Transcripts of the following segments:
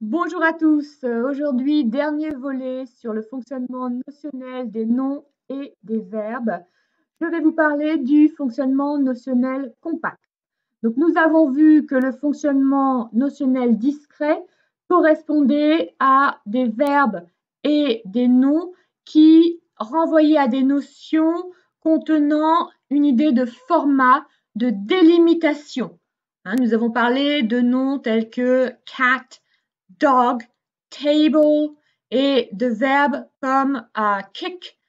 Bonjour à tous. Aujourd'hui, dernier volet sur le fonctionnement notionnel des noms et des verbes. Je vais vous parler du fonctionnement notionnel compact. Donc, nous avons vu que le fonctionnement notionnel discret correspondait à des verbes et des noms qui renvoyaient à des notions contenant une idée de format, de délimitation. Nous avons parlé de noms tels que cat, dog, table et de verbes comme kick,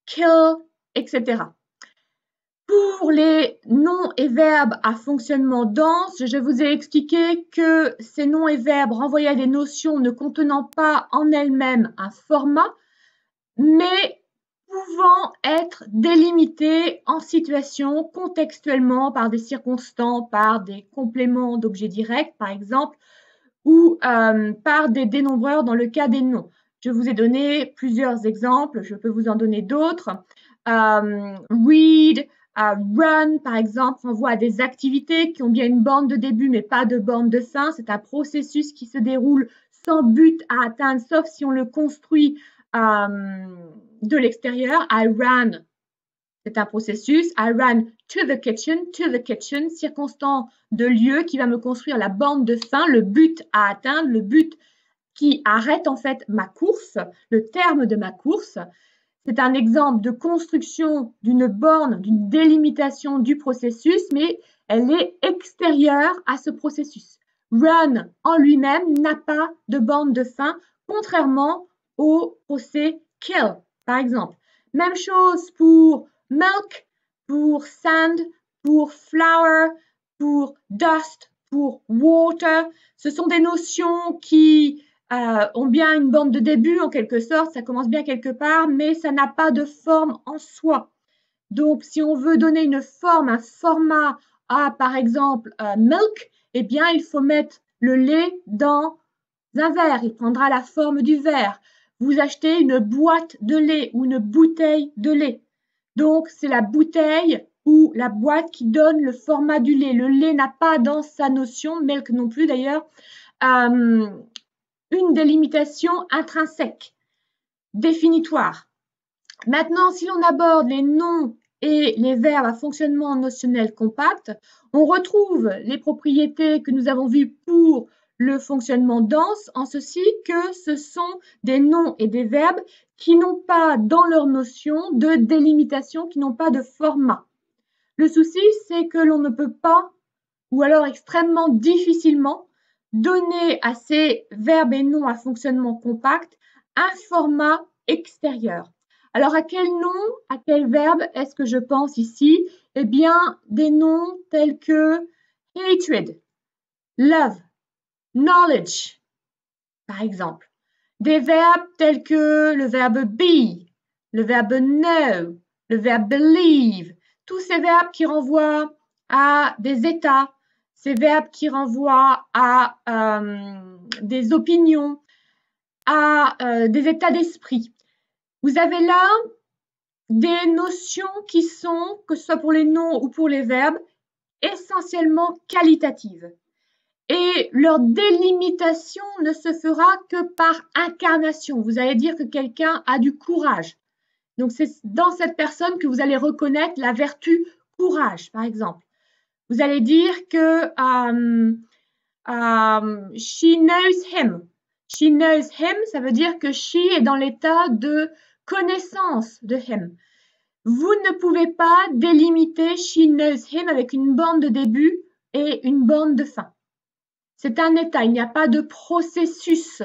kill, etc. Pour les noms et verbes à fonctionnement dense, je vous ai expliqué que ces noms et verbes renvoyaient à des notions ne contenant pas en elles-mêmes un format, mais pouvant être délimités en situation contextuellement par des circonstances, par des compléments d'objets directs, par exemple, ou par des dénombreurs dans le cas des noms. Je vous ai donné plusieurs exemples, je peux vous en donner d'autres. Read, run, par exemple, renvoie à des activités qui ont bien une borne de début mais pas de borne de fin. C'est un processus qui se déroule sans but à atteindre, sauf si on le construit de l'extérieur. I ran, c'est un processus. I ran to the kitchen, circonstant de lieu qui va me construire la borne de fin, le but à atteindre, le but qui arrête en fait ma course, le terme de ma course. C'est un exemple de construction d'une borne, d'une délimitation du processus, mais elle est extérieure à ce processus. Run en lui-même n'a pas de borne de fin, contrairement au procès kill, par exemple. Même chose pour milk, pour sand, pour flower, pour dust, pour water. Ce sont des notions qui ont bien une borne de début en quelque sorte, ça commence bien quelque part, mais ça n'a pas de forme en soi. Donc, si on veut donner une forme, un format à, par exemple, milk, eh bien, il faut mettre le lait dans un verre. Il prendra la forme du verre. Vous achetez une boîte de lait ou une bouteille de lait. Donc, c'est la bouteille ou la boîte qui donne le format du lait. Le lait n'a pas dans sa notion, milk non plus d'ailleurs, une délimitation intrinsèque, définitoire. Maintenant, si l'on aborde les noms et les verbes à fonctionnement notionnel compact, on retrouve les propriétés que nous avons vues pour le fonctionnement dense, en ceci que ce sont des noms et des verbes qui n'ont pas dans leur notion de délimitation, qui n'ont pas de format. Le souci, c'est que l'on ne peut pas, ou alors extrêmement difficilement, donner à ces verbes et noms à fonctionnement compact un format extérieur. Alors, à quel nom, à quel verbe est-ce que je pense ici? Eh bien, des noms tels que hatred, love, knowledge, par exemple. Des verbes tels que le verbe be, le verbe know, le verbe believe. Tous ces verbes qui renvoient à des états, ces verbes qui renvoient à des opinions, à des états d'esprit. Vous avez là des notions qui sont, que ce soit pour les noms ou pour les verbes, essentiellement qualitatives. Et leur délimitation ne se fera que par incarnation. Vous allez dire que quelqu'un a du courage. Donc, c'est dans cette personne que vous allez reconnaître la vertu courage, par exemple. Vous allez dire que she knows him. She knows him, ça veut dire que she est dans l'état de connaissance de him. Vous ne pouvez pas délimiter she knows him avec une borne de début et une borne de fin. C'est un état, il n'y a pas de processus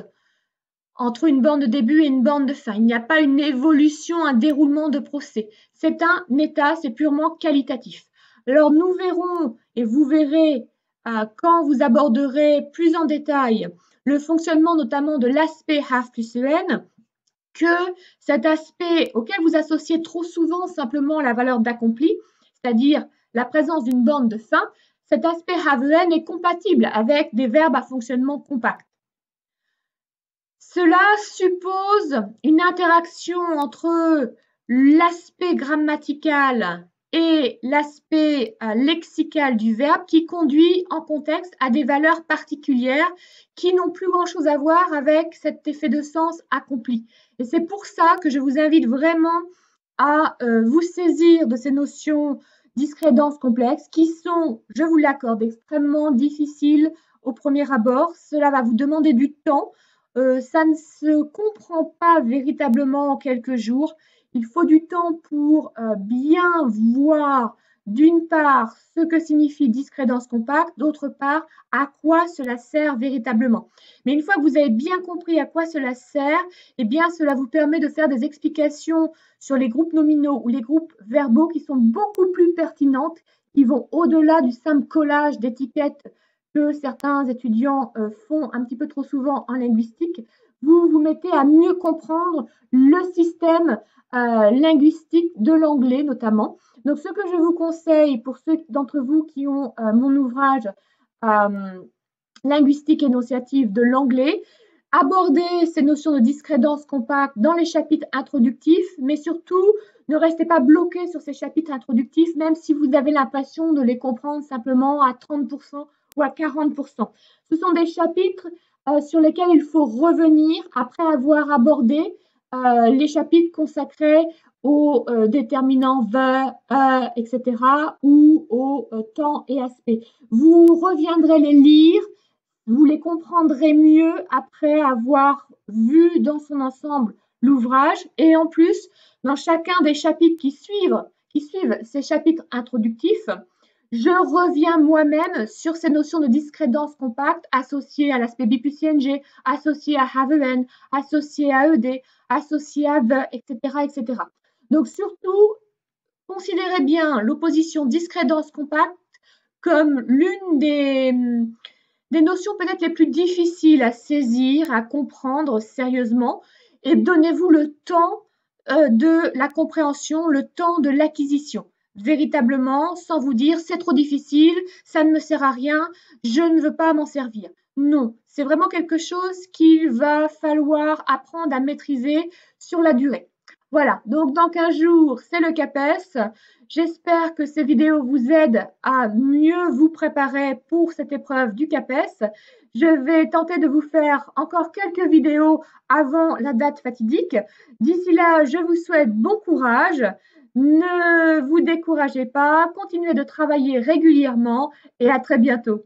entre une borne de début et une borne de fin. Il n'y a pas une évolution, un déroulement de procès. C'est un état, c'est purement qualitatif. Alors nous verrons, et vous verrez quand vous aborderez plus en détail le fonctionnement notamment de l'aspect have plus en, que cet aspect auquel vous associez trop souvent simplement la valeur d'accompli, c'est-à-dire la présence d'une borne de fin, cet aspect have en est compatible avec des verbes à fonctionnement compact. Cela suppose une interaction entre l'aspect grammatical et l'aspect lexical du verbe qui conduit en contexte à des valeurs particulières qui n'ont plus grand-chose à voir avec cet effet de sens accompli. Et c'est pour ça que je vous invite vraiment à vous saisir de ces notions discret, dense, complexe qui sont, je vous l'accorde, extrêmement difficiles au premier abord. Cela va vous demander du temps. Ça ne se comprend pas véritablement en quelques jours. Il faut du temps pour bien voir, d'une part, ce que signifie discret, dense, compact, d'autre part, à quoi cela sert véritablement. Mais une fois que vous avez bien compris à quoi cela sert, eh bien, cela vous permet de faire des explications sur les groupes nominaux ou les groupes verbaux qui sont beaucoup plus pertinentes, qui vont au-delà du simple collage d'étiquettes que certains étudiants font un petit peu trop souvent en linguistique. Vous vous mettez à mieux comprendre le système linguistique de l'anglais notamment. Donc, ce que je vous conseille pour ceux d'entre vous qui ont mon ouvrage linguistique énonciative de l'anglais, aborder ces notions de discret, dense, compact dans les chapitres introductifs, mais surtout, ne restez pas bloqué sur ces chapitres introductifs, même si vous avez l'impression de les comprendre simplement à 30% ou à 40%. Ce sont des chapitres sur lesquels il faut revenir après avoir abordé les chapitres consacrés aux déterminants the, etc. ou aux temps et aspects. Vous reviendrez les lire, vous les comprendrez mieux après avoir vu dans son ensemble l'ouvrage. Et en plus, dans chacun des chapitres qui suivent ces chapitres introductifs, je reviens moi-même sur ces notions de discret, dense, compact associées à l'aspect BPCNG, associées à have an, associées à ED, associées à the, etc., etc. Donc surtout, considérez bien l'opposition discret, dense, compact comme l'une des notions peut-être les plus difficiles à saisir, à comprendre sérieusement, et donnez-vous le temps de la compréhension, le temps de l'acquisition, véritablement, sans vous dire c'est trop difficile, ça ne me sert à rien, je ne veux pas m'en servir. Non, c'est vraiment quelque chose qu'il va falloir apprendre à maîtriser sur la durée. Voilà, donc dans 15 jours, c'est le CAPES. J'espère que ces vidéos vous aident à mieux vous préparer pour cette épreuve du CAPES. Je vais tenter de vous faire encore quelques vidéos avant la date fatidique. D'ici là, je vous souhaite bon courage. Ne vous découragez pas, continuez de travailler régulièrement et à très bientôt.